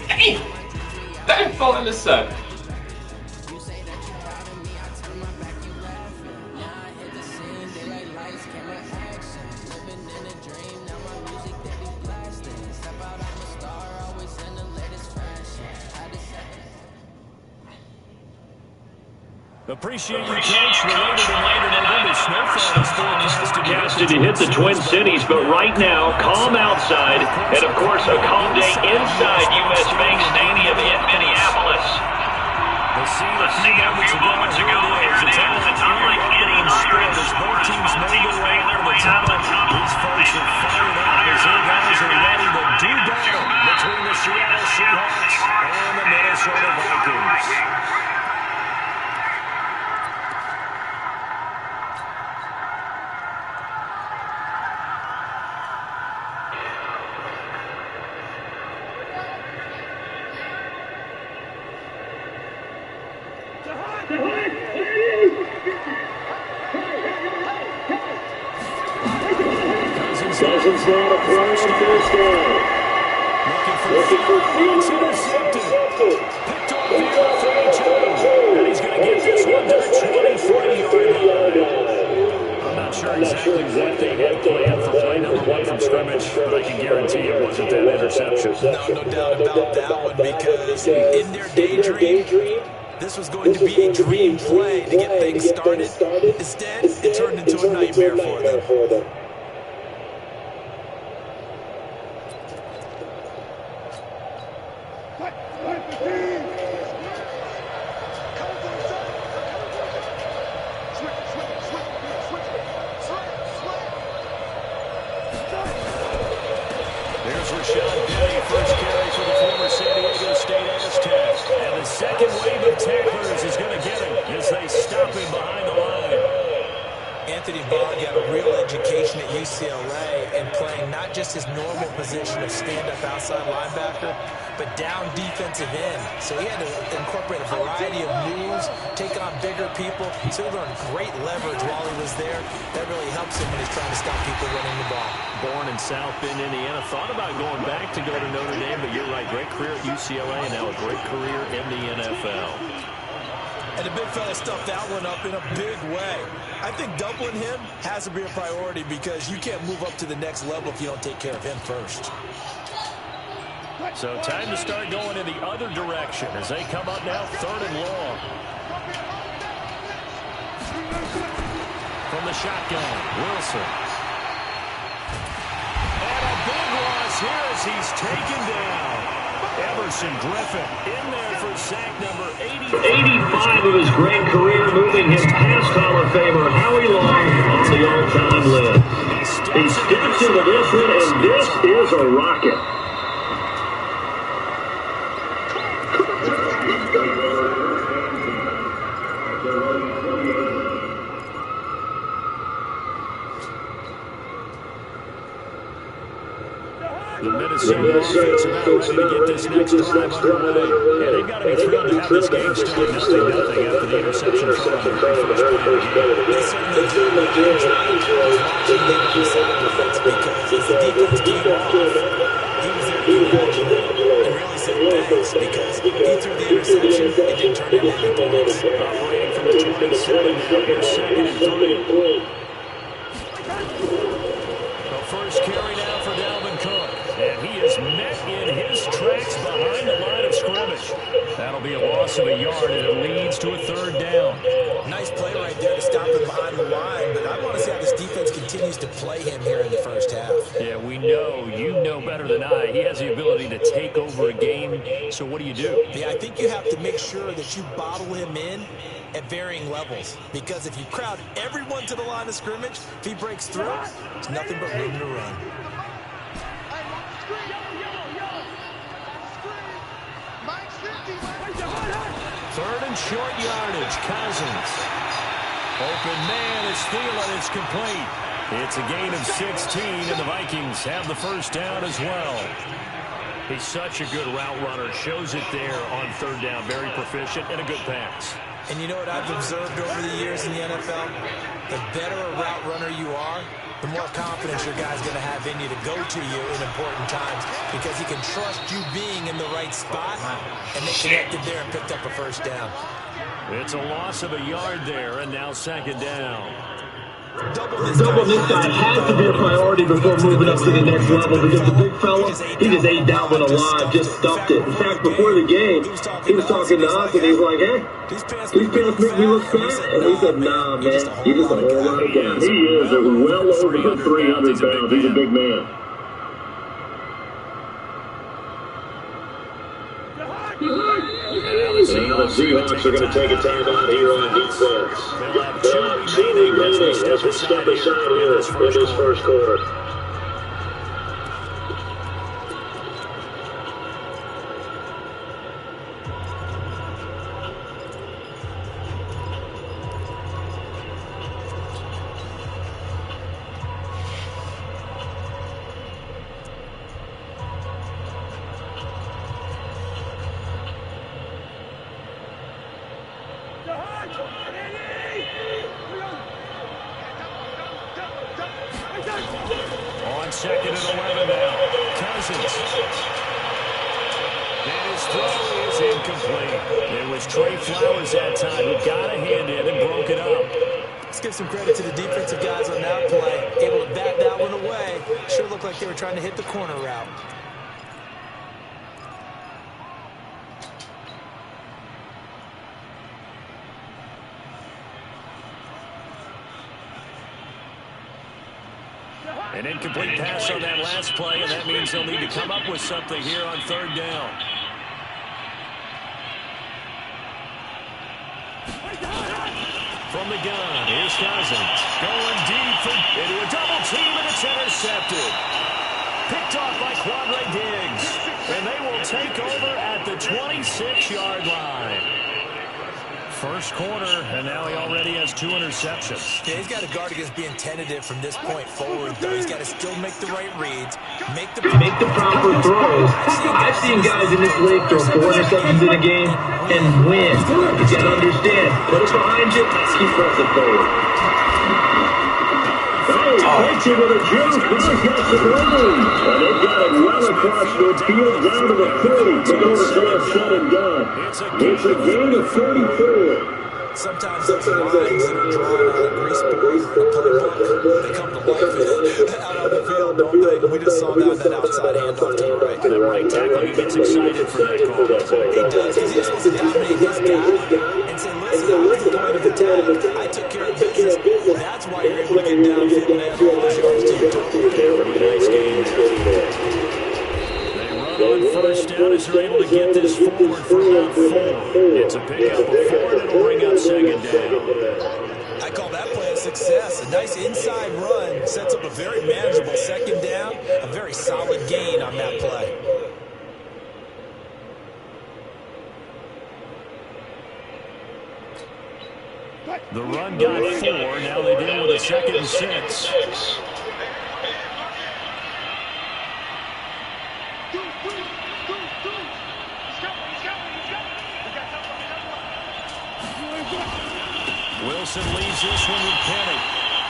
Hey! Don't fall in the sun. Appreciate you, Coach. Related snowfall is forecasted to hit the Twin Cities, but right now, calm outside, and of course, a calm day inside US Bank Stadium in Minneapolis. The scene a few moments ago, here it is. It's unlike any other sport as both teams make their way out of the tunnel. These folks are fired up as their guys are ready to do battle between the Seattle Seahawks and the Minnesota Vikings. Cousins now to play on first down. Looking for Fields intercepted. Picked off here for and he's going to get this one to the 23-yard line. I'm not sure exactly what they had planned for play number one from scrimmage, but I can guarantee it wasn't that interception. No doubt about that one, because in their daydream, this was going to be a dream play to get things started. Instead, it turned into a nightmare for them. Second wave of tacklers is going to get him as they stop him behind the line. Anthony Barr got a real education at UCLA and playing not just his normal position of stand-up outside linebacker, but down defensive end. So he had to incorporate a variety of moves, take on bigger people. So he learned great leverage while he was there. That really helps him when he's trying to stop people running the ball. Born in South Bend, Indiana. Thought about going back to go to Notre Dame, but you're right. Great career at UCLA and now a great career in the NFL. And the big fella stuffed that one up in a big way. I think doubling him has to be a priority because you can't move up to the next level if you don't take care of him first. So time to start going in the other direction as they come up now, third and long. From the shotgun, Wilson. And a big loss here as he's taken down. Emerson Griffin in there for sack number 85 of his great career, moving him past Hall of Famer Howie Long on the all-time list. He steps into this one, and this is a rocket. The Minnesota offense about ready to get this next drive underway. Yeah, they've got to be thrilled to have this game still 0-0 after the interception from the very first play of the game. They certainly do. I'm trying to watch the side defense because as the defense came off, he was there to congratulate and really say thanks because he threw the interception. It didn't turn into any points. Operating from the 27 now, here's second and 3. The first carry now for Dalvin Cook. And he is met in his tracks behind the line of scrimmage. That'll be a loss of a yard, and it leads to a third down. Nice play right there to stop him behind the line, but I want to see how this defense continues to play him here in the first half. Yeah, we know, you know better than I, he has the ability to take over a game, so what do? Yeah, I think you have to make sure that you bottle him in at varying levels, because if you crowd everyone to the line of scrimmage, if he breaks through, there's nothing but room to run. Third and short yardage, Cousins. Open man is Thielen, it's complete. It's a gain of 16, and the Vikings have the first down as well. He's such a good route runner. Shows it there on third down. Very proficient and a good pass. And you know what I've observed over the years in the NFL? The better a route runner you are, the more confidence your guy's going to have in you to go to you in important times because he can trust you being in the right spot, and they connected there and picked up a first down. It's a loss of a yard there, and now second down. Double this guy has to be a priority before moving up to the next level because the big fella, he just ate that one alive, just stuffed it. In fact, before the game, he was talking to us, and he's like, hey, these pants make me look fat. And we said, nah, man, you're just a whole lot of gas. He is well over 300 pounds. He's a big man. And the Seahawks are going to take a timeout here on defense. They'll have 2 remaining as we step aside here in this first quarter. On second and 11 now. Cousins. And his throw is incomplete. It was Trey Flowers that time who got a hand in and broke it up. Let's give some credit to the defensive guys on that play. Able to bat that one away. Sure looked like they were trying to hit the corner route. An incomplete pass on that last play, and that means they'll need to come up with something here on third down. From the gun, here's Cousins. Going deep into a double team, and it's intercepted. Picked off by Quadre Diggs. And they will take over at the 26-yard line. First quarter, and now he already has 2 interceptions. Yeah, he's got to guard against being tentative from this point forward, though. He's got to still make the right reads, make the proper throws. I've seen guys in this league throw 4 interceptions in a game and win. You got to understand, put it behind you, keep pressing forward. Takes it with a juke. He's got some room. And they've got it well across midfield down to the 30. They're going to say a shot and gun. It's a gain of 34. Sometimes those lines that are drawn on a grease board, a playbook, they come to life out on the field, don't they? We just saw that in that outside handoff to the right. And the right tackle, he gets excited for that call. He does, because he's supposed to dominate his guy and say, listen, I was the point of attack. I took care of business. That's why you're able to get downfield and add all those yards to your total. Really nice game. On first down as they're able to get this forward for about 4. It's a pickup of 4, and it'll bring up second down. I call that play a success. A nice inside run sets up a very manageable second down. A very solid gain on that play. The run got 4. Now they deal with a 2nd and 6. Wilson leaves this one with Penny.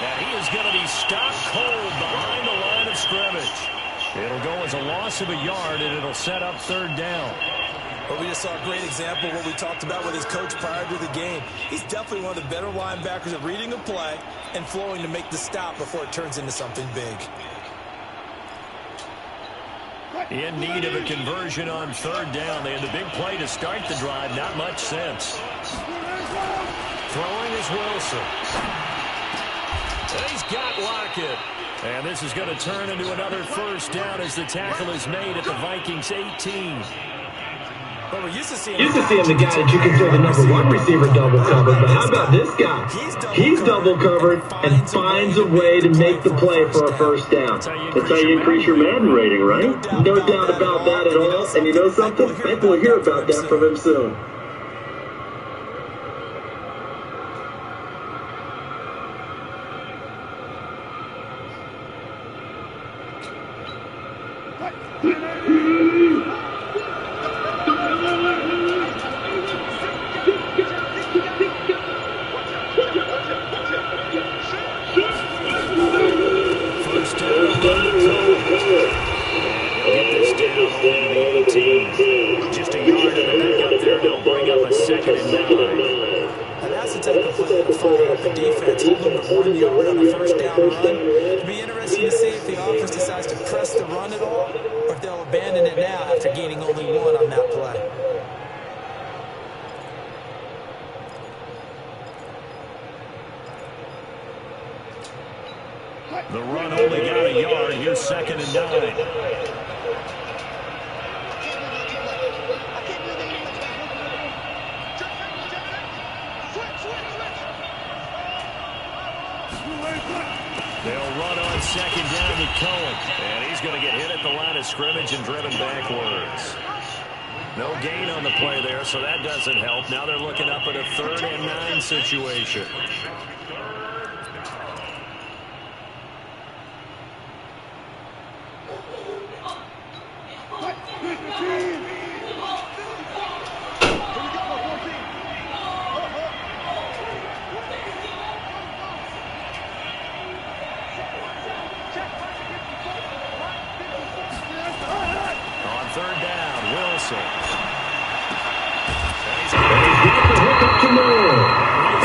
And he is going to be stopped cold behind the line of scrimmage. It'll go as a loss of a yard, and it'll set up third down. But we just saw a great example of what we talked about with his coach prior to the game. He's definitely one of the better linebackers at reading a play and flowing to make the stop before it turns into something big. In need of a conversion on third down. They had the big play to start the drive. Not much sense. Throwing is Wilson. And he's got Lockett. And this is going to turn into another first down as the tackle is made at the Vikings 18. But we're used to seeing the guy that you consider the number 1 receiver double covered. But how about this guy? He's double covered and finds a way to make the play for a first down. That's how you increase your Madden rating, right? No doubt about that at all. And you know something? People will hear about that from him soon. second and 9. And that's the type of play that'll fire up the defense. Hold them to 1 yard on a first down run. It'll be interesting to see if the offense decides to press the run at all, or if they'll abandon it now after gaining only 1 on that play. The run only got a yard. Here's second and 9. They'll run on second down with Cohen. And he's going to get hit at the line of scrimmage and driven backwards. No gain on the play there, so that doesn't help. Now they're looking up at a 3rd and 9 situation.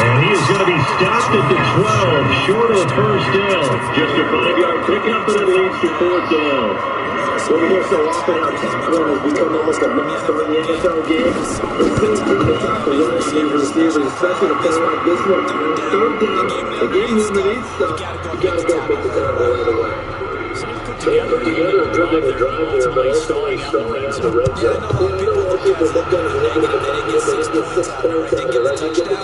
And he is going to be stopped at the 12, short of the first down. Just a 5-yard pickup, and it leads to 4th down. We're here so often our top corners become almost a monster in the NFL game. It's been cool to talk to running game receivers, especially a player like this one. 3rd down, the game needs stuff. You got to go pick the tackle right away. Together a drive here, but ultimately starting out the red zone. People look at it negative. They didn't get 6 points out of it. They didn't get the touchdown.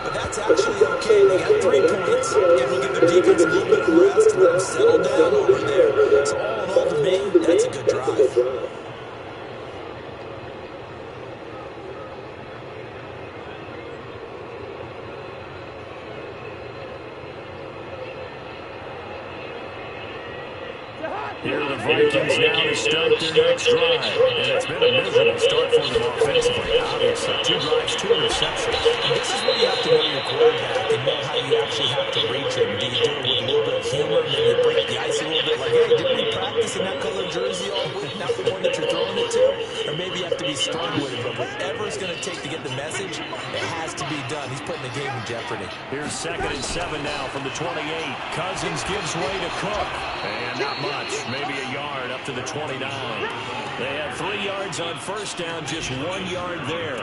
But that's actually okay. They got 3 points. It will give the defense a little bit of rest. Let them settle down over there. So all in all, to me, that's a good drive. Here are the Vikings now to start their next drive. And it's been a miserable start for them offensively. Obviously, 2 drives, 2 interceptions. And this is where you have to know your quarterback and know how you actually have to reach him. Do you do it with a little bit of humor? Maybe you break the ice a little bit like, hey, didn't we practice in that color jersey all week? Not the one that you're throwing it to? Or maybe you have to be stern with it. But whatever it's going to take to get the message, it has to be done. He's putting the game in jeopardy. Here's 2nd and 7 now from the 28. Cousins gives way to Cook. And not much. Maybe a yard up to the 29. They had 3 yards on first down, just 1 yard there.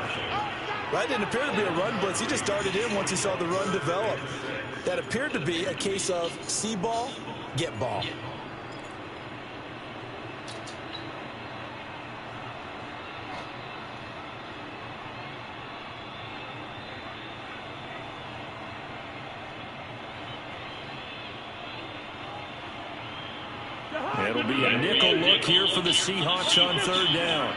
That didn't appear to be a run blitz. He just darted in once he saw the run develop. That appeared to be a case of see ball, get ball. It'll be a nickel look here for the Seahawks on 3rd down.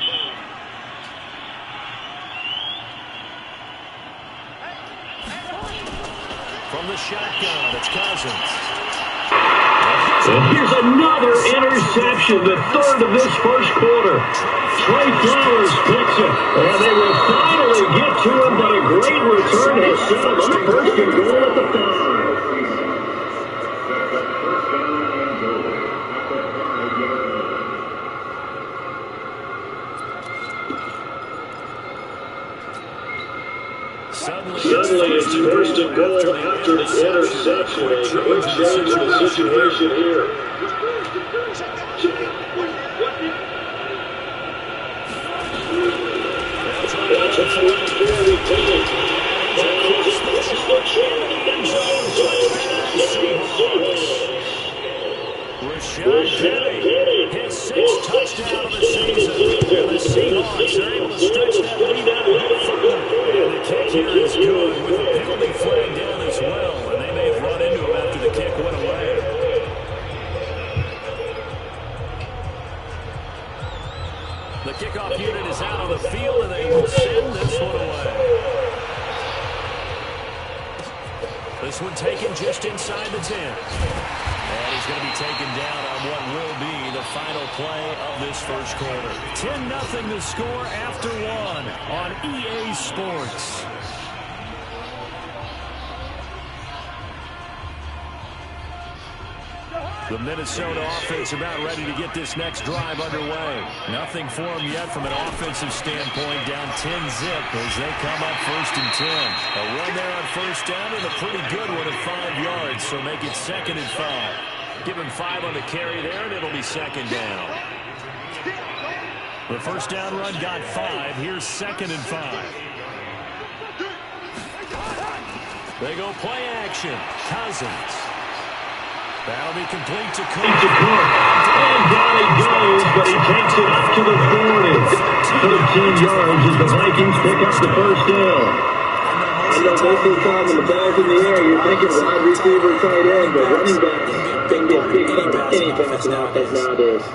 From the shotgun, it's Cousins. And here's another interception, the 3rd of this first quarter. Trey Flowers picks it, and they will finally get to him, but a great return has set him up 1st and goal at the 5. Suddenly it's 1st and goal after the interception. A good change in the situation here. That's a 4th take. Rashad Penny, his 6th touchdown of the season. And the Seahawks are able to stretch that lead out a bit further. And the kick here is good with a penalty flag down as well. And they may have run into him after the kick went away. The kickoff unit is out on the field, and they will send this one away. This one taken just inside the 10. And he's going to be taken down on what will be the final play of this first quarter. 10-0 the score after 1 on EA Sports. The Minnesota offense about ready to get this next drive underway. Nothing for them yet from an offensive standpoint. Down 10-zip as they come up 1st and 10. A run there on 1st down and a pretty good one at 5 yards, so make it 2nd and 5. Give him 5 on the carry there, and it'll be 2nd down. The 1st down run got 5. Here's 2nd and 5. They go play action. Cousins. That'll be complete to Cook. And down he goes, but he takes it up to the 40. 13 yards as the Vikings pick up the 1st down. I know most of the time when the ball's in the air, you're thinking wide receiver, tight end, but running back can get big time any pass in offense nowadays.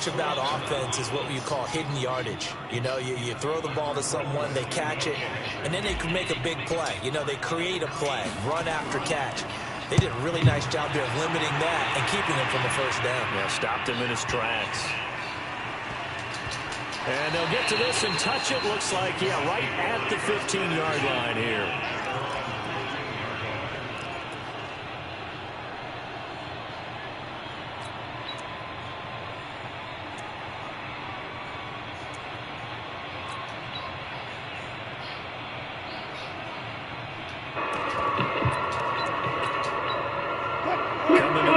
About offense is what you call hidden yardage. You know, you throw the ball to someone, they catch it, and then they can make a big play. You know, they create a play, run after catch. They did a really nice job there of limiting that and keeping him from the 1st down. Yeah, stopped him in his tracks. And they'll get to this and touch it. Looks like, yeah, right at the 15-yard line here.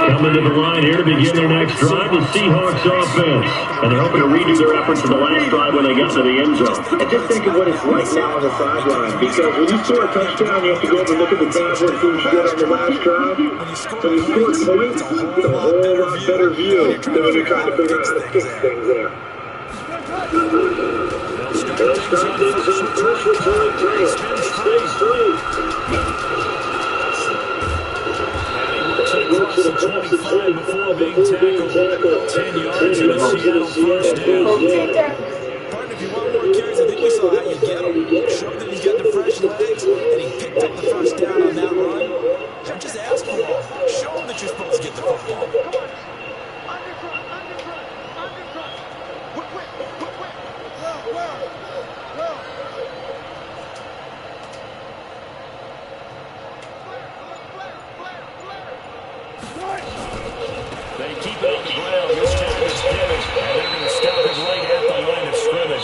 Coming to the line here to begin their next drive, the Seahawks offense. And they're hoping to redo their efforts from the last drive when they got to the end zone. And just think of what it's like now on the sideline. Because when you score a touchdown, you have to go over and look at the tablet and see what you did on the last drive. When you score points, it's a whole lot better view than when you're trying to figure out how to fix things there. They'll start things on first return. Spins free. Across the 25 before being tackled. 10 yards in a Seattle 1st down. Pardon, if you want more carries, I think we saw how you get him. Show that he's got the fresh legs, and he picked up the 1st down on that run. Don't just ask for him. Show him that you're supposed to get the football.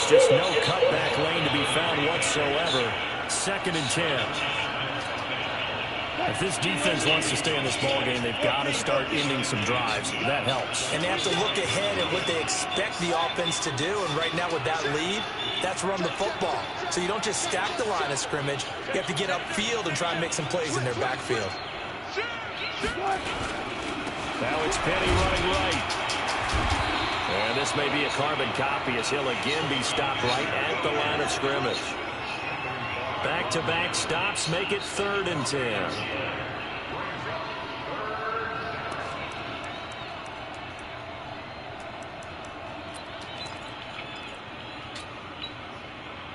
Just no cutback lane to be found whatsoever. 2nd and 10. If this defense wants to stay in this ballgame, they've got to start ending some drives. That helps. And they have to look ahead at what they expect the offense to do. And right now with that lead, that's run the football. So you don't just stack the line of scrimmage. You have to get upfield and try and make some plays in their backfield. Now it's Penny running right. And this may be a carbon copy as he'll again be stopped right at the line of scrimmage. Back-to-back stops make it 3rd and 10.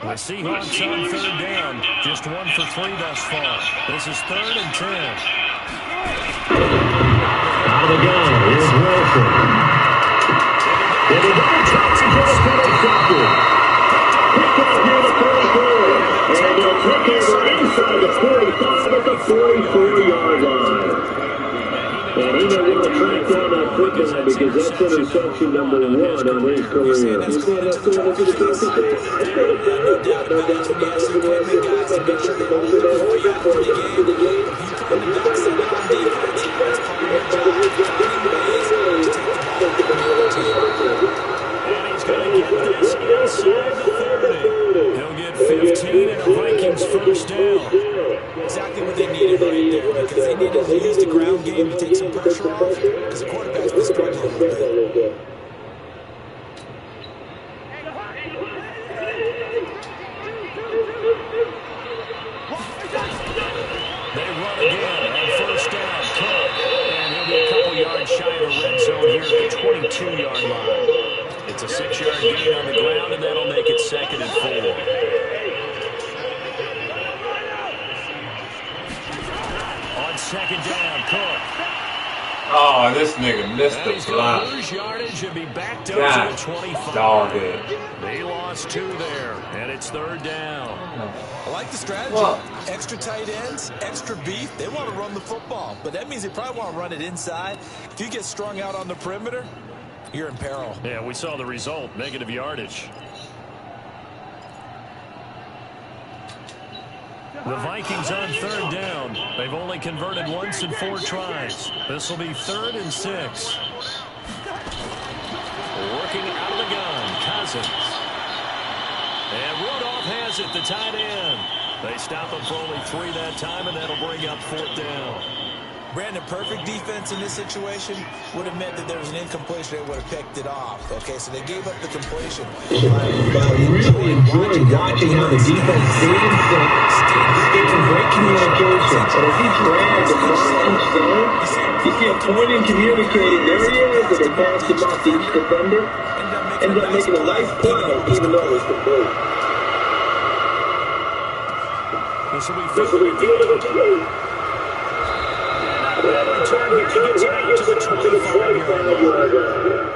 The Seahawks on 3rd down. Just 1 for 3 thus far. This is 3rd and 10. Out of the gun. Here's Wilson. And the double touch is going to be accepted. Picked up near the 44. And they'll take over inside the 45 at the 44-yard line. And he may want to track down that football because that's interception number 1 on his career. You're saying that's going into the trophy case? No doubt about it. That's when you have some equipment guys to make sure they hold it before you enter the game. If you're trying to back something on defense, that's part of your job. Finding ways to take the ball away from the other team. And he's going to get this inside the 30. He'll get 15 and a Vikings first down. Exactly what they needed right there, because they needed to use the ground game to take some pressure off, because the quarterback's been struggling a little bit. They run again on first down. Cook. And he'll be a couple yards shy of the red zone here at the 22-yard line. It's a 6-yard gain on the ground, and that'll make it 2nd and 4. On second down, Cook. Oh, this nigga missed the He's block. going to lose yardage and be backed up to the 25. Dog it. They lost 2 there, and it's 3rd down. I like the strategy. Well, extra tight ends, extra beef. They want to run the football, but that means they probably want to run it inside. If you get strung out on the perimeter, you're in peril. Yeah, we saw the result, negative yardage. The Vikings on 3rd down. They've only converted once in 4 tries. This will be 3rd and 6. Working out of the gun, Cousins. And Rudolph has it, the tight end. They stop him for only 3 that time, and that'll bring up 4th down. Brandon, perfect defense in this situation would have meant that there was an incompletion. They would have picked it off. Okay, so they gave up the completion. I really enjoyed watching how the defense stayed in sync, stayed in great communication. But as he dragged the ball each zone, you see a point in communicating. There he is, and they passed him off to each defender. Ended up making a nice play, even though it was complete. This will be 4th. Return here, he gets out to the 25-yard line.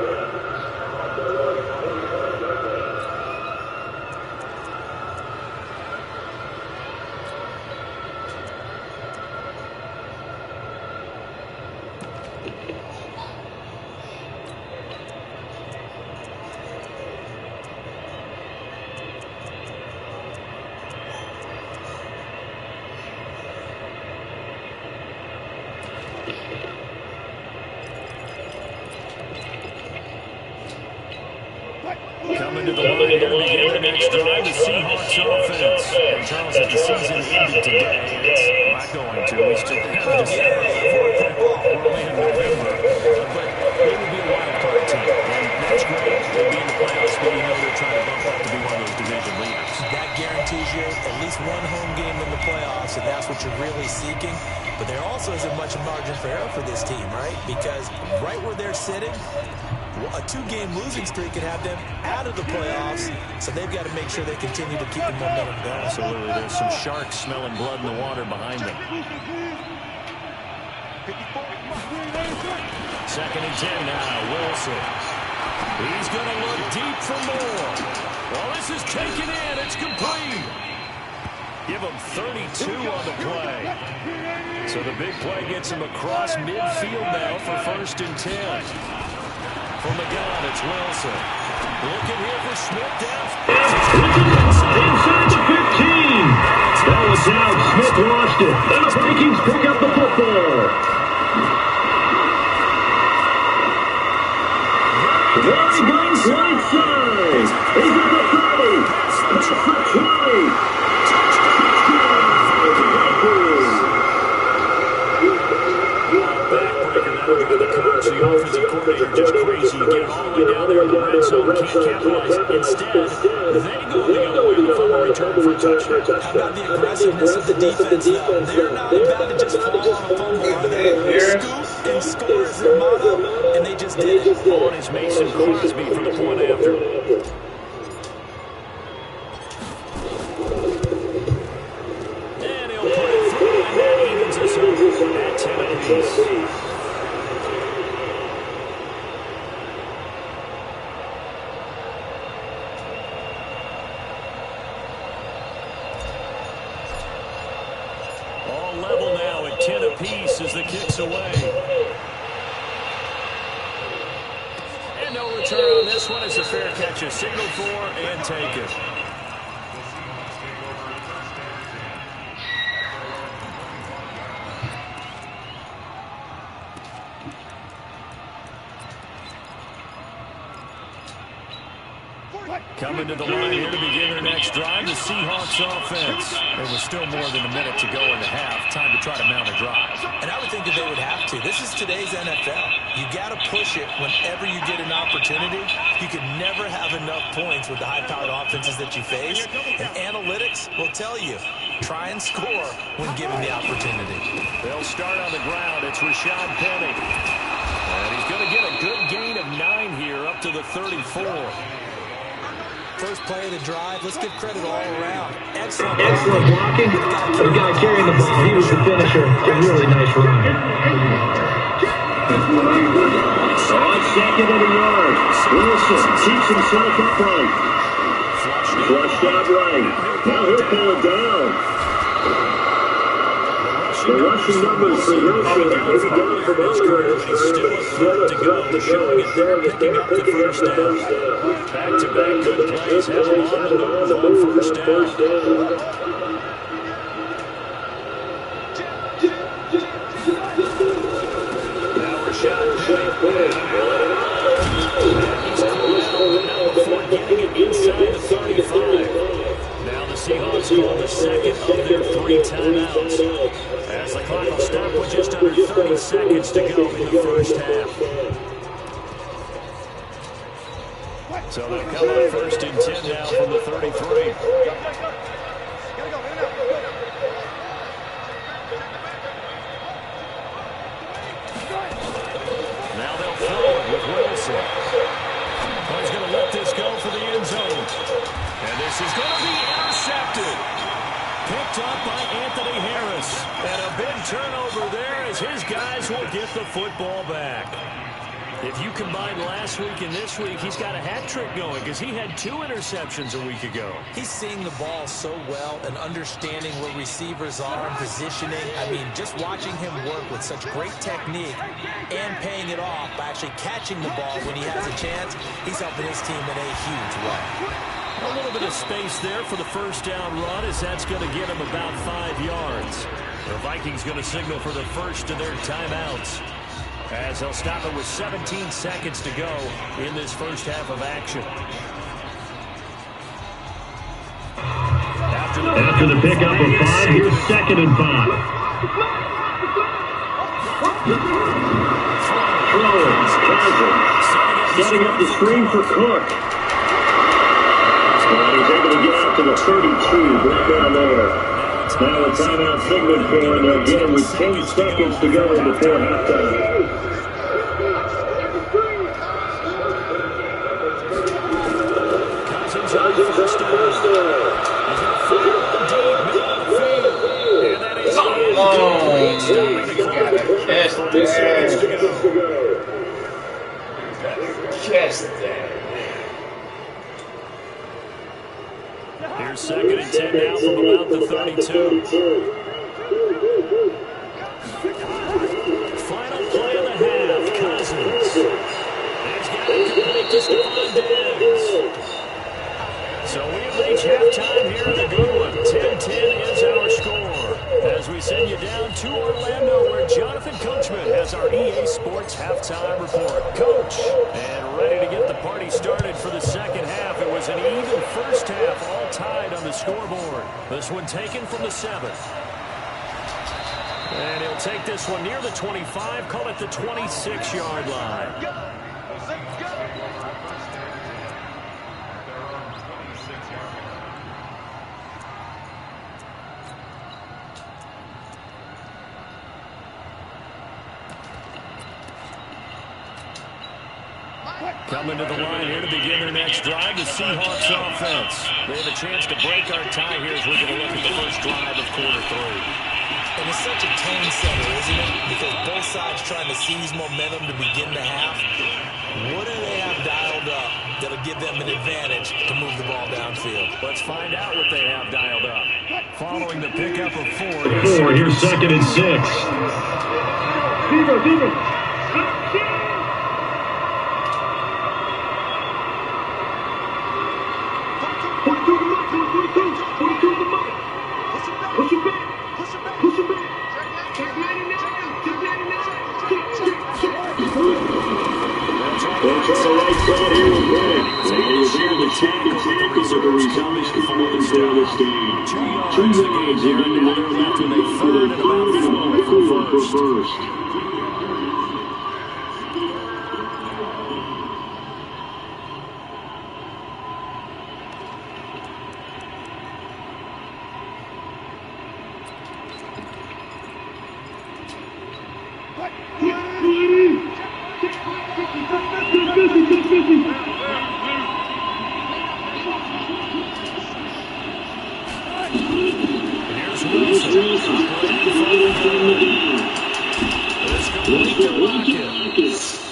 Coming to the line here to begin the next drive, the Seahawks offense. And Charles, if the season ended today, it's not going to. We still have December. We're only in November. But they would be a wild card team. And that's great. They'll be in the playoffs, but you know they're trying to bump up to be one of those division leaders. That guarantees you at least one home game in the playoffs, and that's what you're really seeking. But there also isn't much margin for error for this team, right? Because right where they're sitting, a 2-game losing streak could have them out of the playoffs, so they've got to make sure they continue to keep the momentum going. Absolutely. There's some sharks smelling blood in the water behind them. 2nd and 10 now, Wilson. He's going to look deep for more. Well, this is taken in. It's complete. Give him 32 on the play. So the big play gets him across midfield now for 1st and 10. From the gun, it's Wilson. Looking here for Smith down. Inside the 15. That was out. Smith lost it. And the Vikings pick up the football. There he goes right side. He's at the 30. That's the 20. The offensive coordinator just crazy. You get it all the way down there in the red zone. Can't capitalize. Instead, they go the other way. The fumble return for a touchdown. How about the aggressiveness of the defense, though? They're not about to just fall on a fumble. Are they? Scoop and score is their motto, and they just did it. On is Mason Crosby for the point after. And he'll put it through, and that evens us up at 10 apiece. All level now at 10 apiece as the kick's away. And no return on this one. It's a fair catch, a signal for, and take it. Coming to the line here to begin their next drive, the Seahawks offense. There was still more than a minute to go in the half. Time to try to mount a drive. And I would think that they would have to. This is today's NFL. You got to push it whenever you get an opportunity. You can never have enough points with the high-powered offenses that you face. And analytics will tell you, try and score when given the opportunity. They'll start on the ground. It's Rashad Penny. And he's going to get a good gain of 9 here up to the 34. First play of the drive. Let's give credit all around. Excellent blocking. The guy carrying the ball, he was the finisher. A really nice run. On second and a yard. Wilson keeps himself upright. Flushed out right. Now he'll pull it down. The rushing numbers for Wilson is down from earlier. Still a third to go, showing it there, picking up the first down. Back-to-back good plays have a lot of move on first down. Now Rashad Penny. He's called out before getting it inside the 35. Now the Seahawks call the second of their 3 timeouts. As the clock will stop with just under 30 seconds to go in the first half. So they'll come up first and 10 now from the 33. Now they'll throw it with Wilson. He's going to let this go for the end zone. And this is going to be intercepted. Picked up by Anthony Harris. And a big turnover there as his guys will get the football back. If you combine last week and this week, he's got a hat trick going because he had 2 interceptions a week ago. He's seeing the ball so well and understanding where receivers are and positioning. I mean, just watching him work with such great technique and paying it off by actually catching the ball when he has a chance, he's helping his team in a huge way. A little bit of space there for the first down run as that's going to get him about 5 yards. The Vikings going to signal for the first of their timeouts, as they'll stop it with 17 seconds to go in this first half of action. After the pickup of 5, here's 2nd and 5. Setting up the screen for Cook. And he's able to get out to the 32, right down there. Now a timeout signal for him again with 10 seconds to go before halftime. Cousins on first down. He's going to fire one deep, middle of the field. And that is incomplete. Stopping the clock. 30 seconds to go. Catch that. Here's 2nd and 10 now from about the 32. Final play of the half. Cousins. He's got it complete to Stephon Diggs. So we have reached halftime here in the good one. 10-10 is our score. As we send you down to Orlando, where Jonathan Coachman has our EA Sports halftime report. Coach, and ready to get the party started for the second half. It was an even first half, all tied on the scoreboard. This one taken from the 7th. And he'll take this one near the 25, call it the 26-yard line. Coming to the line here to begin their next drive, the Seahawks offense. They have a chance to break our tie here as we're going to look at the first drive of quarter 3. And it's such a tone setter, isn't it? Because both sides trying to seize momentum to begin the half. What do they have dialed up that'll give them an advantage to move the ball downfield? Let's find out what they have dialed up. Following the pickup of 4. Here's 2nd and 6. They'll try the right side here with Bennett. And he was able to tackle the reserves coming for the first down. 2 yards again, and now they're left with a third and about 4 for first.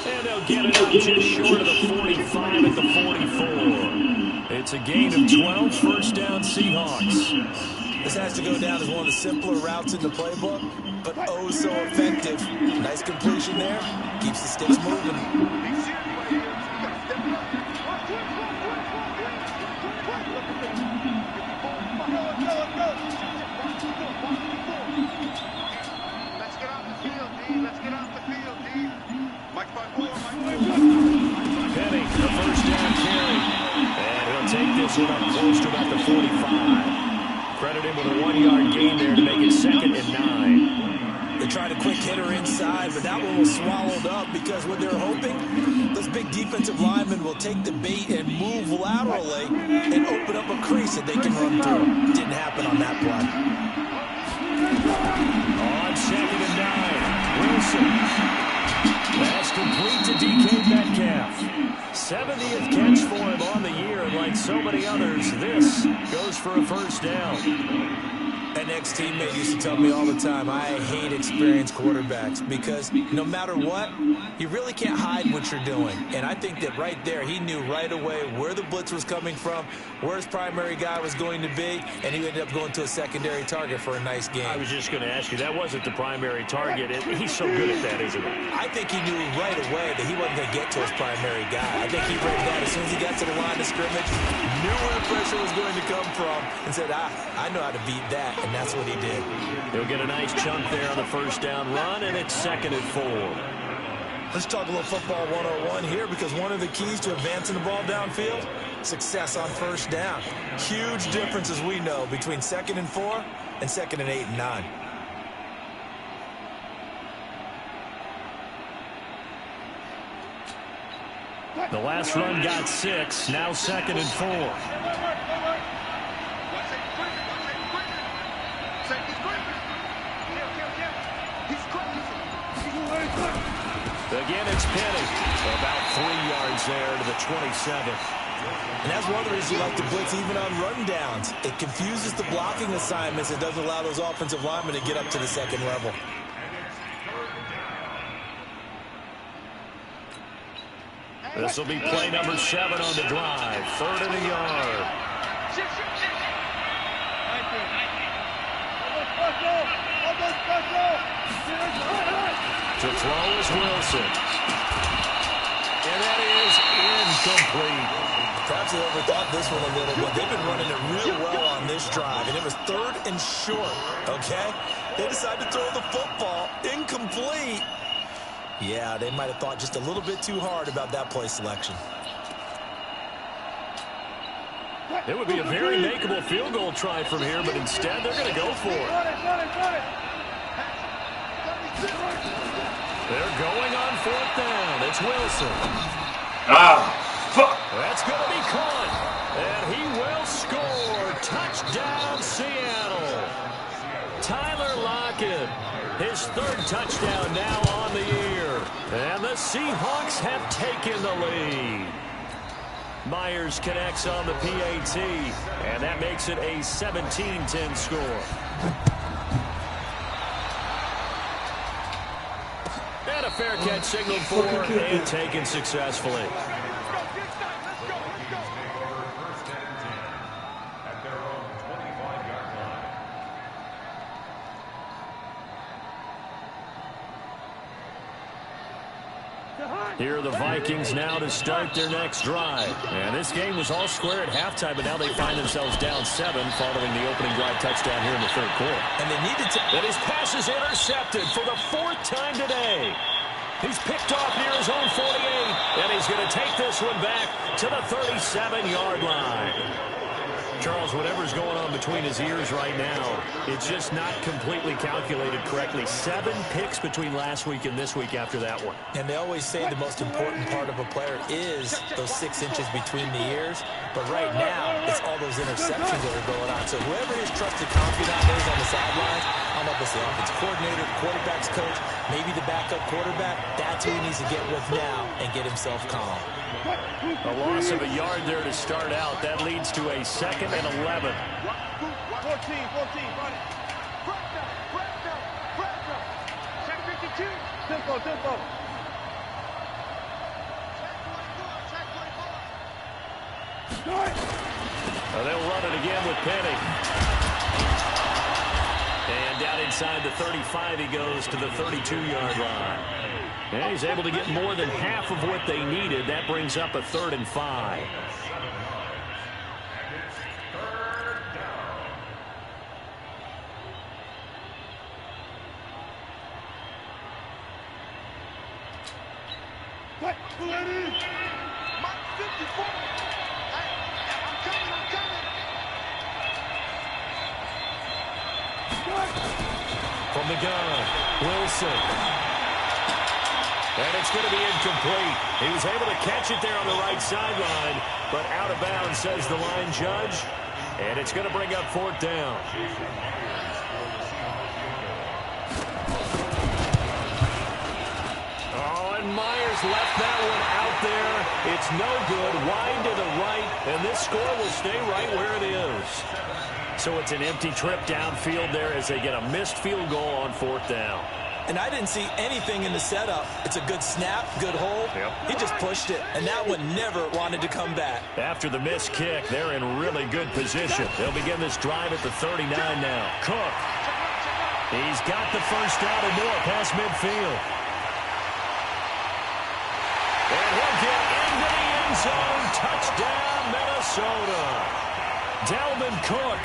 And they'll get it up just short of the 45 at the 44. It's a gain of 12, first down Seahawks. This has to go down as one of the simpler routes in the playbook, but oh so effective. Nice completion there. Keeps the sticks moving. Penny, the first down carry. And he'll take this one up close to about the 45. Credit him with a 1-yard gain there to make it 2nd and 9. They tried a quick hitter inside, but that one was swallowed up because what they're hoping, those big defensive linemen will take the bait and move laterally and open up a crease that they can run through. Didn't happen on that play. On 2nd and 9, Wilson. That's complete to DK Metcalf. 70th catch for him on the year, and like so many others, this goes for a first down. An ex-teammate used to tell me all the time, I hate experienced quarterbacks because no matter what, you really can't hide what you're doing. And I think that right there, he knew right away where the blitz was coming from, where his primary guy was going to be, and he ended up going to a secondary target for a nice game. I was just going to ask you, that wasn't the primary target. He's so good at that, isn't he? I think he knew right away that he wasn't going to get to his primary guy. I think he read that as soon as he got to the line of scrimmage, knew where the pressure was going to come from, and said, I know how to beat that. And that's what he did. He'll get a nice chunk there on the first down run, and it's 2nd and 4. Let's talk a little football 101 here because one of the keys to advancing the ball downfield, success on first down. Huge difference, as we know, between 2nd and 4 and 2nd and 8 and 9. The last run got 6, now 2nd and 4. Again, it's Penny. About 3 yards there to the 27. And that's one of the reasons you like to blitz even on run downs. It confuses the blocking assignments. It doesn't allow those offensive linemen to get up to the 2nd level. This will be play number 7 on the drive. 3rd and a yard. To throw is Wilson. And that is incomplete. Perhaps they overthought this one a little bit. They've been running it real well on this drive, and it was 3rd and short, okay? They decided to throw the football incomplete. Yeah, they might have thought just a little bit too hard about that play selection. It would be a very makeable field goal try from here, but instead they're going to go for it. They're going on 4th down. It's Wilson. That's going to be caught. And he will score. Touchdown, Seattle. Tyler Lockett. His 3rd touchdown now on the year. And the Seahawks have taken the lead. Myers connects on the PAT. And that makes it a 17-10 score. And a fair catch signaled for and taken successfully. Here are the Vikings now to start their next drive. And this game was all square at halftime, but now they find themselves down 7 following the opening drive touchdown here in the 3rd quarter. And they needed to... And his pass is intercepted for the 4th time today. He's picked off near his own 48, and he's going to take this one back to the 37-yard line. Charles, whatever's going on between his ears right now, it's just not completely calculated correctly. 7 picks between last week and this week after that one. And they always say the most important part of a player is those 6 inches between the ears. But right now, it's all those interceptions that are going on. So whoever his trusted confidant is on the sidelines, I don't know if it's the offensive coordinator, quarterback's coach, maybe the backup quarterback, that's who he needs to get with now and get himself calm. A loss of a yard there to start out. That leads to a 2nd and 11. 14, run it. Check 52. Tempo. They'll run it again with Penny. And down inside the 35 he goes to the 32-yard line. And he's able to get more than half of what they needed. That brings up a 3rd and 5. From the gun, Wilson. And it's going to be incomplete. He was able to catch it there on the right sideline, but out of bounds, says the line judge. And it's going to bring up 4th down. Oh, and Myers left that one out there. It's no good. Wide to the right, and this score will stay right where it is. So it's an empty trip downfield there as they get a missed field goal on 4th down. And I didn't see anything in the setup. It's a good snap, good hold. Yep. He just pushed it, and that one never wanted to come back. After the missed kick, they're in really good position. They'll begin this drive at the 39 now. Cook. He's got the first down and more past midfield. And he'll get into the end zone. Touchdown, Minnesota. Dalvin Cook,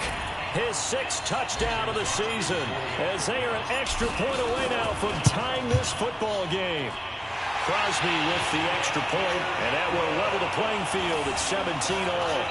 his 6th touchdown of the season, as they are an extra point away now from tying this football game. Crosby with the extra point, and that will level the playing field at 17 all.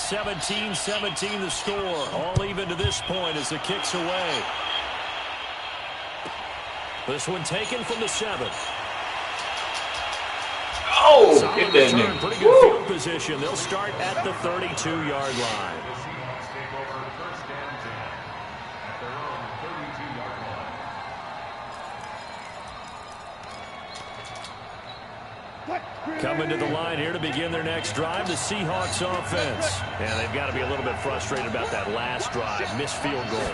(17-17) the score. All even to this point as the kick's away. This one taken from the 7. Oh, Solid get that return, nigga. pretty good field position. They'll start at the 32-yard line. Coming to the line here to begin their next drive, the Seahawks offense. And they've got to be a little bit frustrated about that last drive, missed field goal.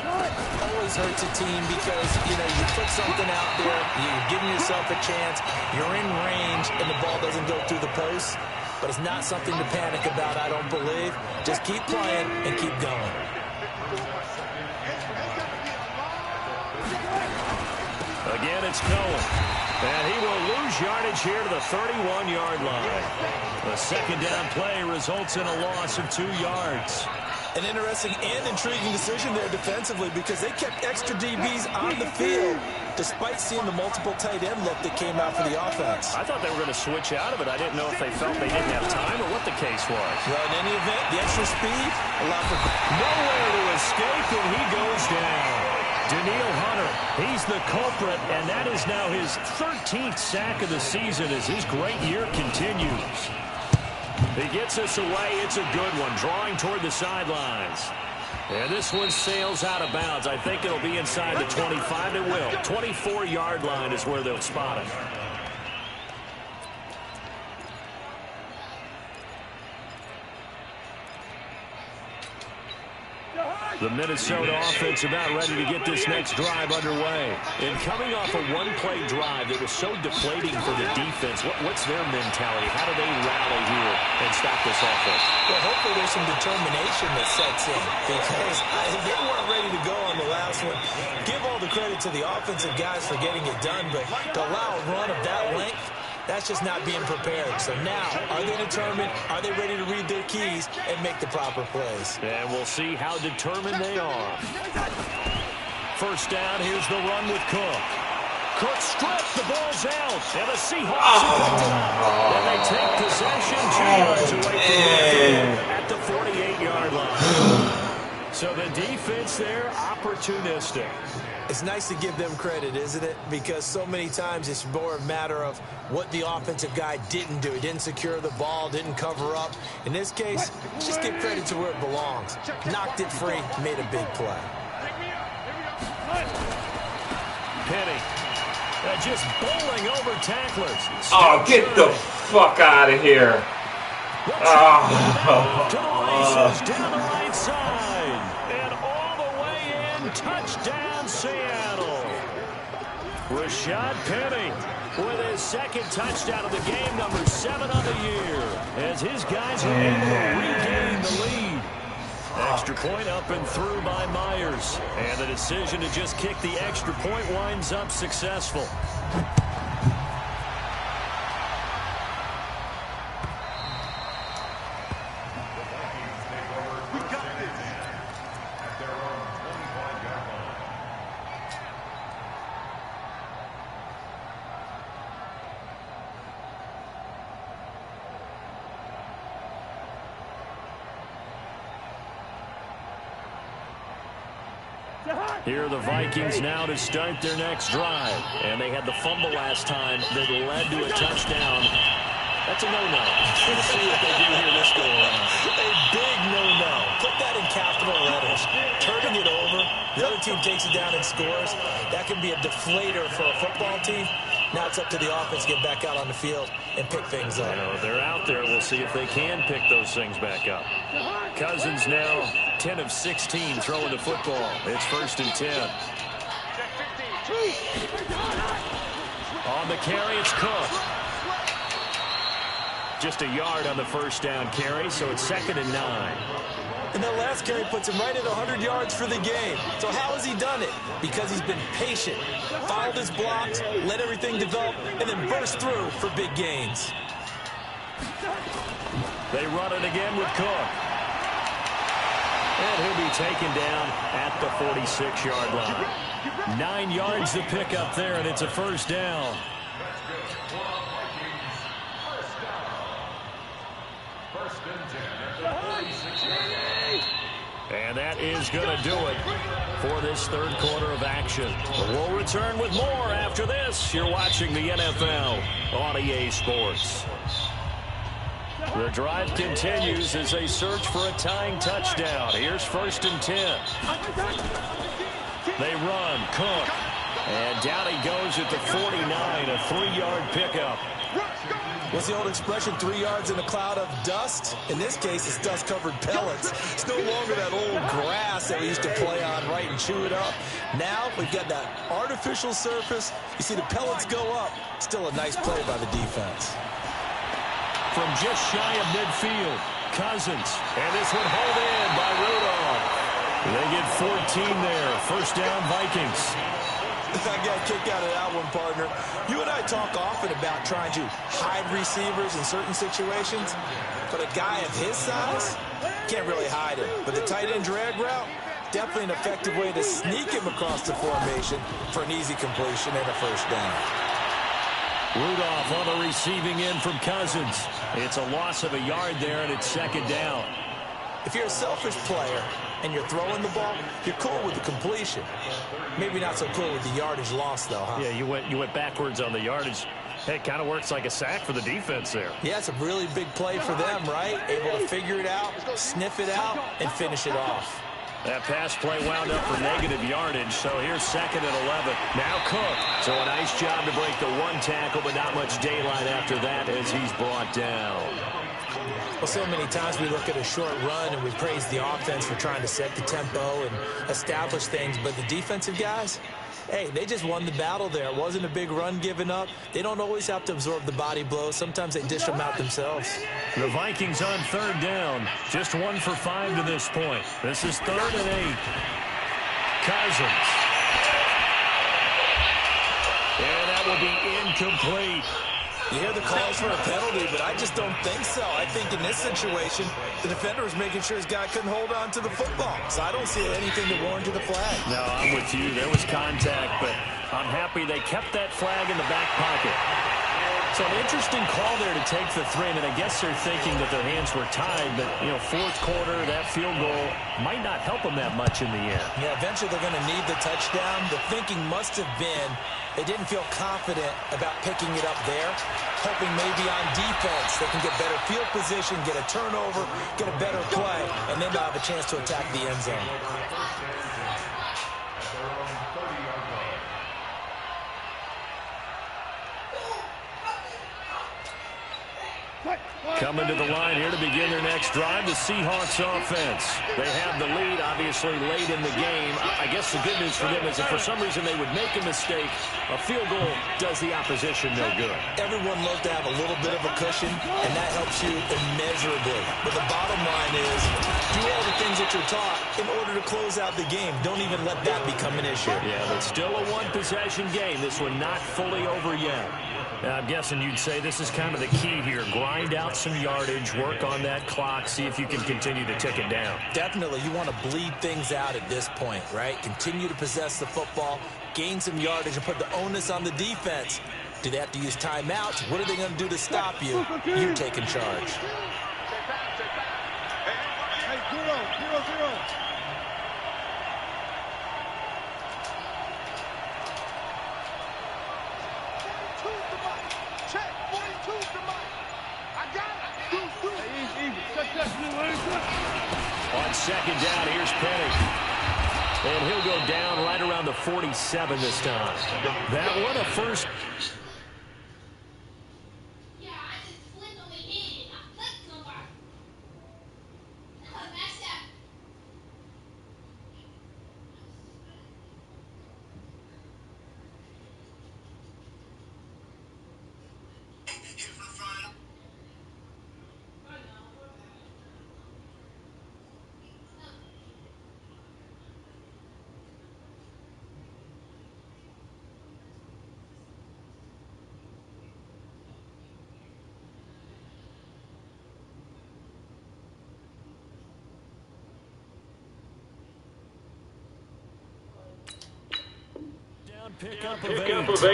Always hurts a team because, you put something out there, you're giving yourself a chance, you're in range, and the ball doesn't go through the post. But it's not something to panic about, I don't believe. Just keep playing and keep going. Again, it's Cohen. And he will lose yardage here to the 31-yard line. The 2nd down play results in a loss of 2 yards. An interesting and intriguing decision there defensively because they kept extra DBs on the field despite seeing the multiple tight end look that came out for the offense. I thought they were going to switch out of it. I didn't know if they felt they didn't have time or what the case was. Well, in any event, the extra speed allowed for nowhere to escape, and he goes down. Daniil Hunter, he's the culprit, and that is now his 13th sack of the season as his great year continues. He gets us away. It's a good one, drawing toward the sidelines. And this one sails out of bounds. I think it'll be inside the 25. It will. 24-yard line is where they'll spot it. The Minnesota offense about ready to get this next drive underway. And coming off a one-play drive that was so deflating for the defense, what's their mentality? How do they rally here and stop this offense? Well, hopefully there's some determination that sets in because they weren't ready to go on the last one. Give all the credit to the offensive guys for getting it done, but to allow a run of that length, that's just not being prepared. So now, are they determined? Are they ready to read their keys and make the proper plays? And we'll see how determined they are. First down, here's the run with Cook. Cook stripped, the ball's out. And the Seahawks have picked it up. And they take possession 2 yards away from the field at the 48-yard line. So the defense there, opportunistic. It's nice to give them credit, isn't it? Because so many times it's more a matter of what the offensive guy didn't do. He didn't secure the ball, didn't cover up. In this case, just give credit to where it belongs. Knocked it free, made a big play. Penny just bowling over tacklers. Oh, get the fuck out of here. To the races, down the right side. And all the way in, touchdown Seattle. Rashad Penny with his second touchdown of the game, number 7 on the year, as his guys are able to regain the lead. Extra point up and through by Myers. And the decision to just kick the extra point winds up successful. Here are the Vikings now to start their next drive. And they had the fumble last time that led to a touchdown. That's a no-no. Let's see what they do here this go around. A big no-no. Put that in capital letters. Turning it over, the other team takes it down and scores. That can be a deflator for a football team. Now it's up to the offense to get back out on the field and pick things up. They're out there. We'll see if they can pick those things back up. Cousins now 10 of 16 throwing the football. It's 1st and 10. On the carry, it's Cook. Just a yard on the first down carry, so it's 2nd and 9. And that last carry puts him right at 100 yards for the game. So how has he done it? Because he's been patient, followed his blocks, let everything develop, and then burst through for big gains. They run it again with Cook. And he'll be taken down at the 46-yard line. 9 yards to pick up there, and it's a first down. And that is going to do it for this third quarter of action. We'll return with more after this. You're watching the NFL on EA Sports. The drive continues as they search for a tying touchdown. Here's 1st and 10. They run, Cook. And down he goes at the 49, a 3-yard pickup. What's the old expression, 3 yards in a cloud of dust? In this case, it's dust-covered pellets. It's no longer that old grass that we used to play on, right, and chew it up. Now we've got that artificial surface. You see the pellets go up. Still a nice play by the defense. From just shy of midfield, Cousins. And this one hauled in by Rudolph. They get 14 there. First down, Vikings. I got a kick out of that one, partner. You and I talk often about trying to hide receivers in certain situations, but a guy of his size can't really hide him. But the tight end drag route, definitely an effective way to sneak him across the formation for an easy completion and a first down. Rudolph on the receiving end from Cousins. It's a loss of a yard there, and it's 2nd down. If you're a selfish player and you're throwing the ball, you're cool with the completion. Maybe not so cool with the yardage loss, though, huh? Yeah, you went backwards on the yardage. Hey, it kind of works like a sack for the defense there. Yeah, it's a really big play for them, right? Able to figure it out, sniff it out, and finish it off. That pass play wound up for negative yardage, so here's second and 11. Now Cook. So a nice job to break the one tackle, but not much daylight after that as he's brought down. Well, so many times we look at a short run and we praise the offense for trying to set the tempo and establish things, but the defensive guys, hey, they just won the battle there. It wasn't a big run given up. They don't always have to absorb the body blows. Sometimes they dish them out themselves. The Vikings on third down. Just 1 for 5 to this point. This is 3rd and 8. Cousins. And that will be incomplete. You hear the calls for a penalty, but I just don't think so. I think in this situation, the defender was making sure his guy couldn't hold on to the football. So I don't see anything to warrant the flag. No, I'm with you. There was contact, but I'm happy they kept that flag in the back pocket. So an interesting call there to take the 3. I mean, I guess they're thinking that their hands were tied, but, you know, fourth quarter, that field goal might not help them that much in the end. Yeah, eventually they're going to need the touchdown. The thinking must have been they didn't feel confident about picking it up there, hoping maybe on defense they can get better field position, get a turnover, get a better play, and then they'll have a chance to attack the end zone. Coming to the line here to begin their next drive, the Seahawks offense. They have the lead, obviously, late in the game. I guess the good news for them is if for some reason they would make a mistake, a field goal does the opposition no good. Everyone loves to have a little bit of a cushion, and that helps you immeasurably. But the bottom line is, do all the things that you're taught in order to close out the game. Don't even let that become an issue. Yeah, but still a one-possession game. This one not fully over yet. Now, I'm guessing you'd say this is kind of the key here. Grind out some yardage, work on that clock, see if you can continue to tick it down. Definitely. You want to bleed things out at this point, right? Continue to possess the football, gain some yardage, and put the onus on the defense. Do they have to use timeouts? What are they going to do to stop you? You're taking charge. Hey, 0-0. On second down, here's Penny. And he'll go down right around the 47 this time. That one a first. Pickup of 8.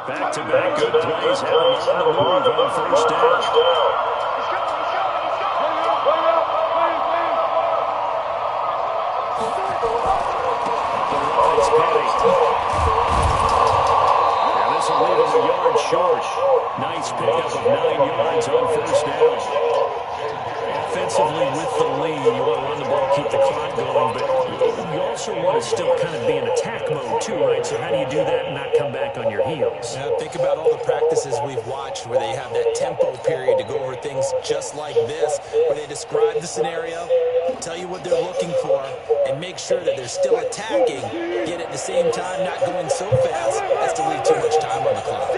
Back-to-back good plays have him on the move on first down. It's Penny. This will leave him a yard short. Nice pickup of 9 yards on first down. Offensively with the lead, you want to run the ball, keep the clock going, but you also want to still kind of be in attack mode too, right? So how do you do that and not come back on your heels? Now, think about all the practices we've watched where they have that tempo period to go over things just like this, where they describe the scenario, tell you what they're looking for, and make sure that they're still attacking, yet at the same time not going so fast as to leave too much time on the clock.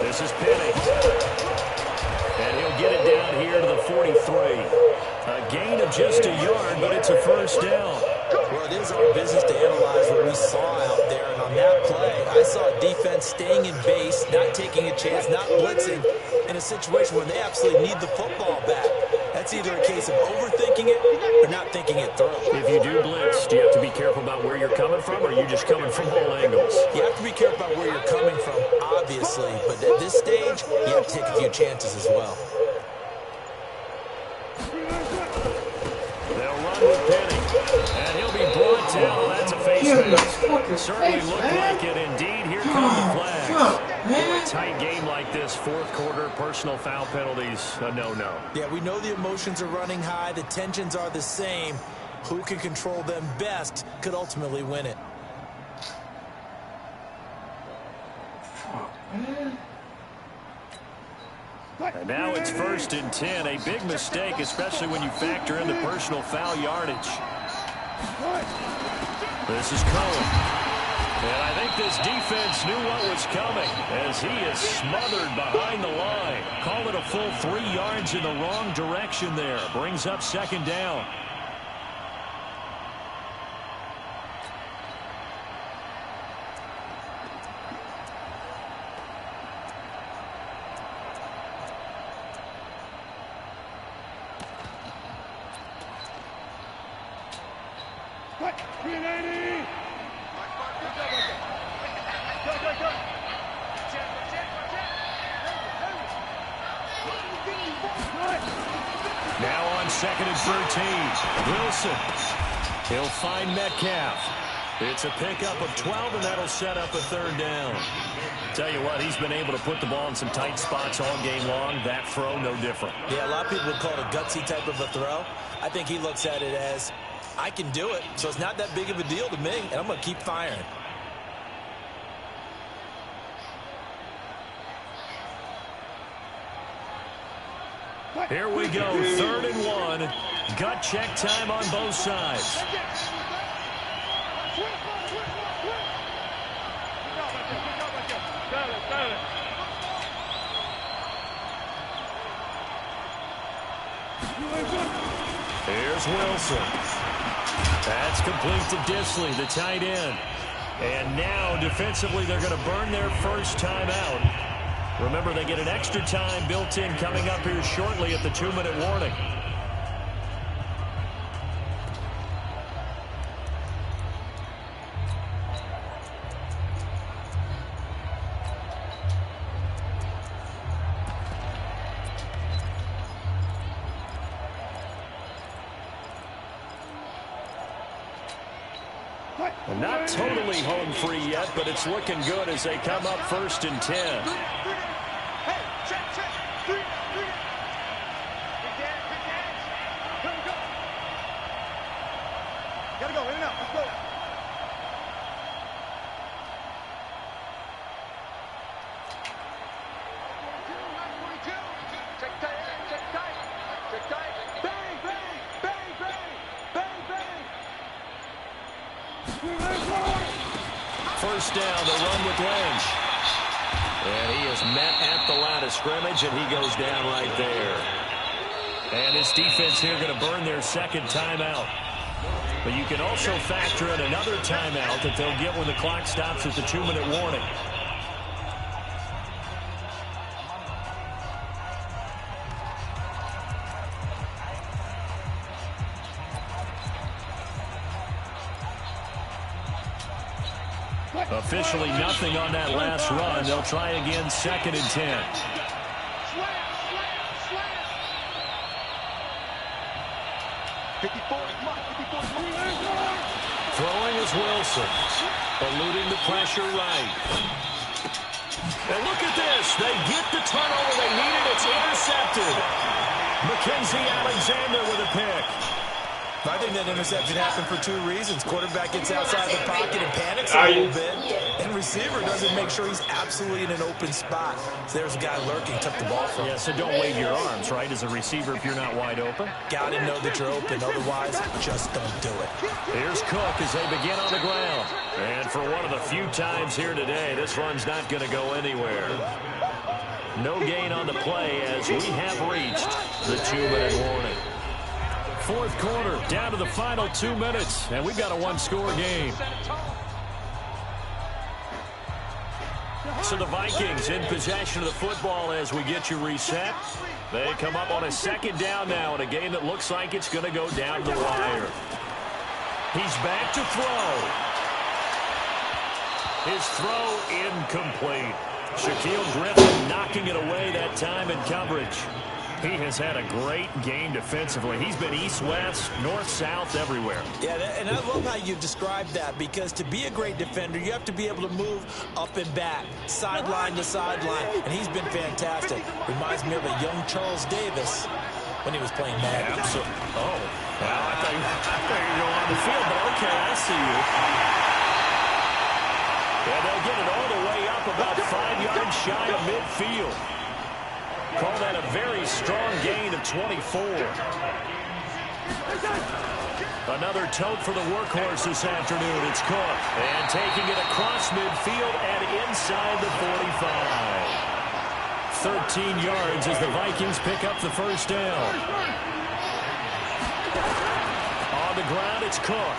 This is Penny. And he'll get it down here to the 43. A gain of just a yard, but it's a first down. Well, it is our business to analyze what we saw out there, and on that play, I saw a defense staying in base, not taking a chance, not blitzing, in a situation where they absolutely need the football back. That's It's either a case of overthinking it or not thinking it through. If you do blitz, do you have to be careful about where you're coming from, or are you just coming from all angles? You have to be careful about where you're coming from, obviously, but at this stage, you have to take a few chances as well. They'll run with Penny, and he'll be brought down. That's a face mask. Certainly looked like it indeed. Here come the flags. In a tight game like this, fourth quarter, personal foul penalties, a no-no. Yeah, we know the emotions are running high. The tensions are the same. Who can control them best could ultimately win it. And now it's 1st and 10. A big mistake, especially when you factor in the personal foul yardage. This is Cohen. And I think this defense knew what was coming as he is smothered behind the line. Call it a full 3 yards in the wrong direction there. Brings up 2nd down. Now on 2nd and 13. Wilson. He'll find Metcalf. It's a pickup of 12, and that'll set up a 3rd down. Tell you what, he's been able to put the ball in some tight spots all game long. That throw, no different. Yeah, a lot of people would call it a gutsy type of a throw. I think he looks at it as, I can do it, so it's not that big of a deal to me, and I'm going to keep firing. Here we go, 3rd and 1. Gut check time on both sides. Here's Wilson. That's complete to Disley, the tight end. And now, defensively, they're going to burn their first timeout. Remember, they get an extra time built in coming up here shortly at the 2-minute warning. Not totally home free yet, but it's looking good as they come up 1st and 10. Gotta go, in and out, let's go. First down, the run with Lynch. And he is met at the line of scrimmage, and he goes down right there. And his defense here going to burn their 2nd timeout. But you can also factor in another timeout that they'll get when the clock stops at the 2-minute warning. Officially nothing on that last run. They'll try again 2nd and 10. Throwing is Wilson. Eluding the pressure right. And look at this. They get the turnover they needed. It's intercepted. Mackenzie Alexander with a pick. I think that interception happened for 2 reasons. Quarterback gets outside the pocket and panics a little bit. And receiver doesn't make sure he's absolutely in an open spot. So there's a guy lurking, took the ball from him. Yeah, so don't wave your arms, right, as a receiver if you're not wide open. Got to know that you're open. Otherwise, just don't do it. Here's Cook as they begin on the ground. And for one of the few times here today, this run's not going to go anywhere. No gain on the play as we have reached the 2-minute warning. Fourth quarter, down to the final 2 minutes, and we've got a 1-score game. So the Vikings in possession of the football as we get you reset. They come up on a second down now in a game that looks like it's going to go down the wire. He's back to throw. His throw incomplete. Shaquille Griffin knocking it away that time in coverage. He has had a great game defensively. He's been east-west, north-south, everywhere. Yeah, and I love how you described that, because to be a great defender, you have to be able to move up and back, sideline to sideline, and he's been fantastic. Reminds me of a young Charles Davis when he was playing Madden. Oh, wow, I thought you were going on the field, but okay, I see you. Yeah, they'll get it all the way up about 5 yards shy of midfield. Call that a very strong gain of 24. Another tote for the workhorse this afternoon. It's Cook. And taking it across midfield and inside the 45. 13 yards as the Vikings pick up the first down. On the ground, it's Cook.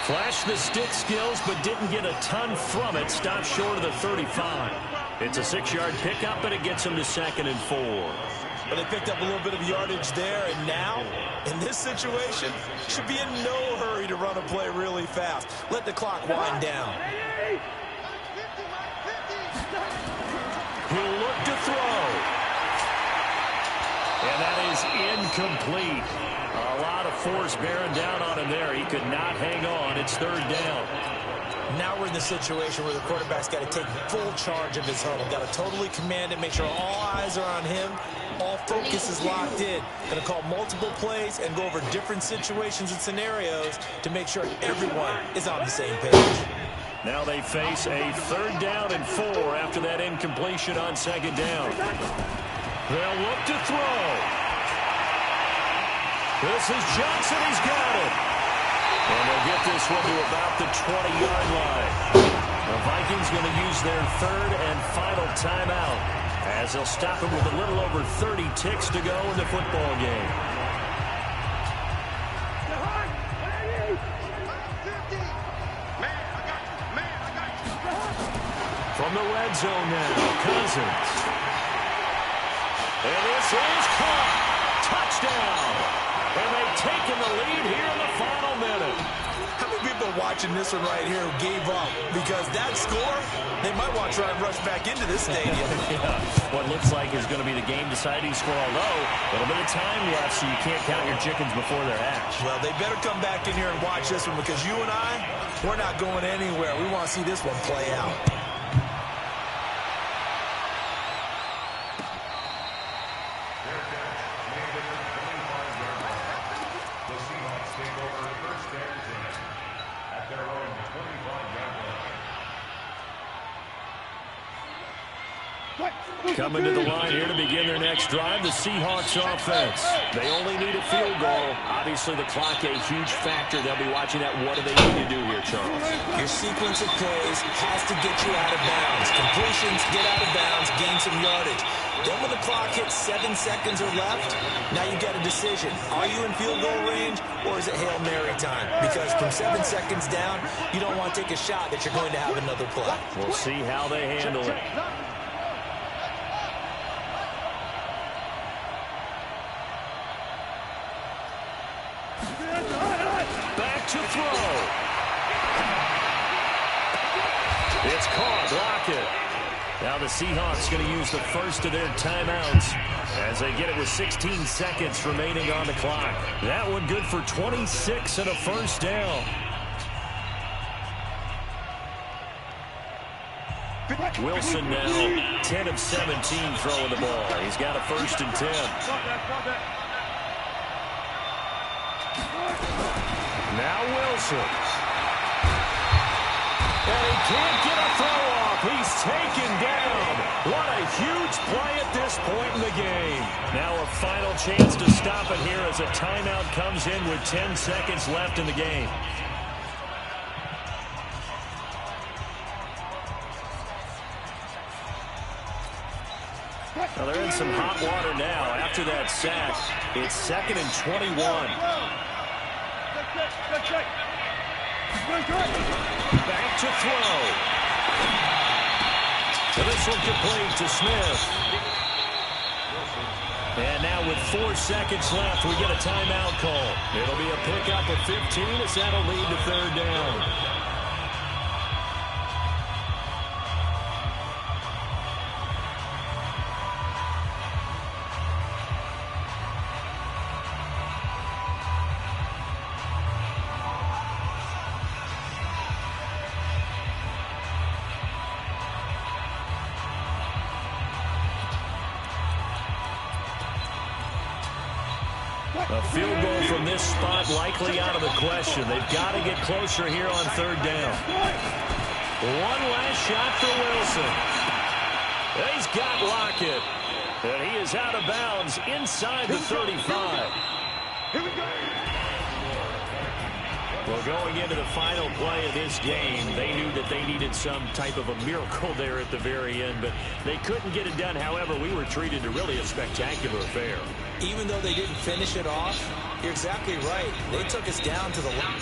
Flashed the stick skills, but didn't get a ton from it. Stopped short of the 35. It's a 6-yard pickup, and it gets him to 2nd and 4. Well, they picked up a little bit of yardage there, and now, in this situation, should be in no hurry to run a play really fast. Let the clock wind down. He'll look to throw. And that is incomplete. A lot of force bearing down on him there. He could not hang on. It's 3rd down. Now we're in the situation where the quarterback's got to take full charge of his huddle. Got to totally command it, make sure all eyes are on him. All focus is locked in. Going to call multiple plays and go over different situations and scenarios to make sure everyone is on the same page. Now they face a 3rd down and 4 after that incompletion on 2nd down. They'll look to throw. This is Johnson. He's got it. And they'll get this one to about the 20-yard line. The Vikings going to use their 3rd and final timeout as they'll stop him with a little over 30 ticks to go in the football game. From the red zone now, Cousins. And this is caught. Touchdown. And they've taken the lead here in the final minute. How many people watching this one right here who gave up? Because that score, they might want to try and rush back into this stadium. Yeah. What looks like is going to be the game-deciding score, although a little bit of time left, so you can't count your chickens before they're hatched. Well, they better come back in here and watch this one, because you and I, we're not going anywhere. We want to see this one play out. Coming to the line here to begin their next drive, the Seahawks offense. They only need a field goal. Obviously, the clock a huge factor. They'll be watching that. What do they need to do here, Charles? Your sequence of plays has to get you out of bounds. Completions, get out of bounds, gain some yardage. Then when the clock hits 7 seconds or left, now you've got a decision. Are you in field goal range, or is it Hail Mary time? Because from 7 seconds down, you don't want to take a shot that you're going to have another play. We'll see how they handle it. Back to throw. It's caught. Block it. Now the Seahawks going to use the first of their timeouts as they get it with 16 seconds remaining on the clock. That one good for 26 and a first down. Wilson now 10 of 17 throwing the ball. He's got a 1st and 10. Now Wilson. And he can't get a throw off. He's taken down. What a huge play at this point in the game. Now a final chance to stop it here as a timeout comes in with 10 seconds left in the game. Well, they're in some hot water now after that sack. It's 2nd and 21. Back to throw. And this one complete to Smith. And now with 4 seconds left, we get a timeout call. It'll be a pickup of 15 as that'll lead to third down. A field goal from this spot likely out of the question. They've got to get closer here on third down. One last shot for Wilson. He's got Lockett. And he is out of bounds inside the 35. Here we go. Well, going into the final play of this game, they knew that they needed some type of a miracle there at the very end, but they couldn't get it done. However, we were treated to really a spectacular affair. Even though they didn't finish it off, you're exactly right. They took us down to the line.